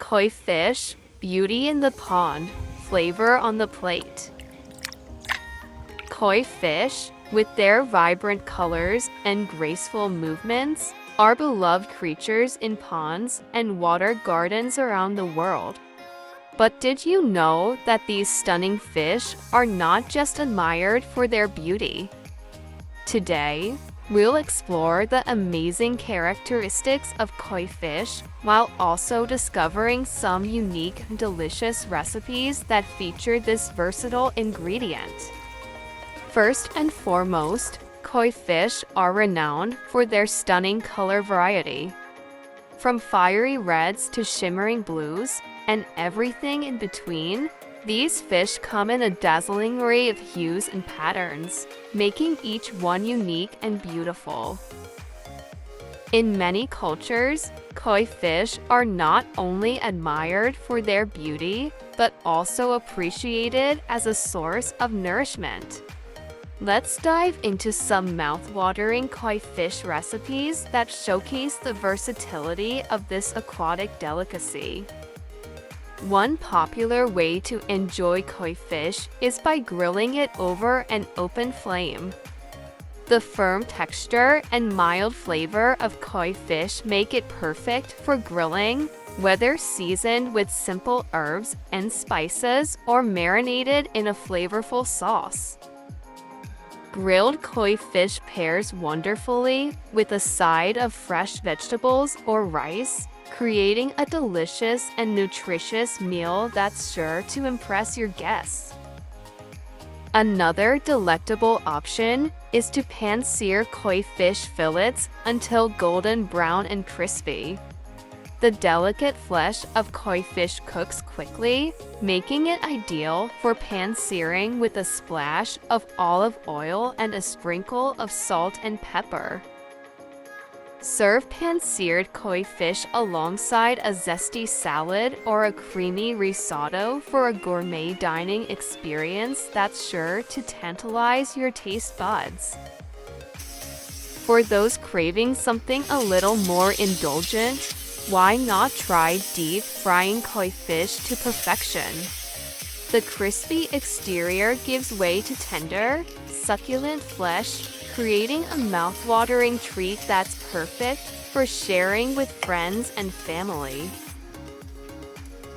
Koi fish, beauty in the pond, flavor on the plate. Koi fish, with their vibrant colors and graceful movements, are beloved creatures in ponds and water gardens around the world. But did you know that these stunning fish are not just admired for their beauty? Today, we'll explore the amazing characteristics of koi fish while also discovering some unique, delicious recipes that feature this versatile ingredient. First and foremost, koi fish are renowned for their stunning color variety. From fiery reds to shimmering blues, and everything in between, these fish come in a dazzling array of hues and patterns, making each one unique and beautiful. In many cultures, koi fish are not only admired for their beauty, but also appreciated as a source of nourishment. Let's dive into some mouth-watering koi fish recipes that showcase the versatility of this aquatic delicacy. One popular way to enjoy koi fish is by grilling it over an open flame. The firm texture and mild flavor of koi fish make it perfect for grilling, whether seasoned with simple herbs and spices or marinated in a flavorful sauce. Grilled koi fish pairs wonderfully with a side of fresh vegetables or rice, creating a delicious and nutritious meal that's sure to impress your guests. Another delectable option is to pan-sear koi fish fillets until golden brown and crispy. The delicate flesh of koi fish cooks quickly, making it ideal for pan-searing with a splash of olive oil and a sprinkle of salt and pepper. Serve pan-seared koi fish alongside a zesty salad or a creamy risotto for a gourmet dining experience that's sure to tantalize your taste buds. For those craving something a little more indulgent, why not try deep frying koi fish to perfection? The crispy exterior gives way to tender, succulent flesh, creating a mouth-watering treat that's perfect for sharing with friends and family.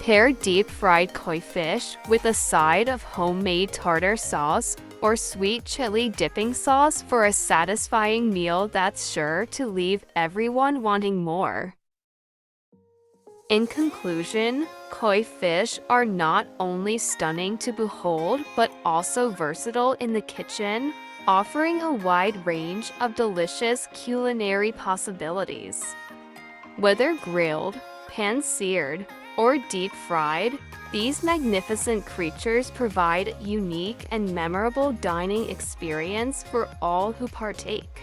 Pair deep-fried koi fish with a side of homemade tartar sauce or sweet chili dipping sauce for a satisfying meal that's sure to leave everyone wanting more. In conclusion, koi fish are not only stunning to behold but also versatile in the kitchen, offering a wide range of delicious culinary possibilities. Whether grilled, pan-seared, or deep-fried, these magnificent creatures provide a unique and memorable dining experience for all who partake.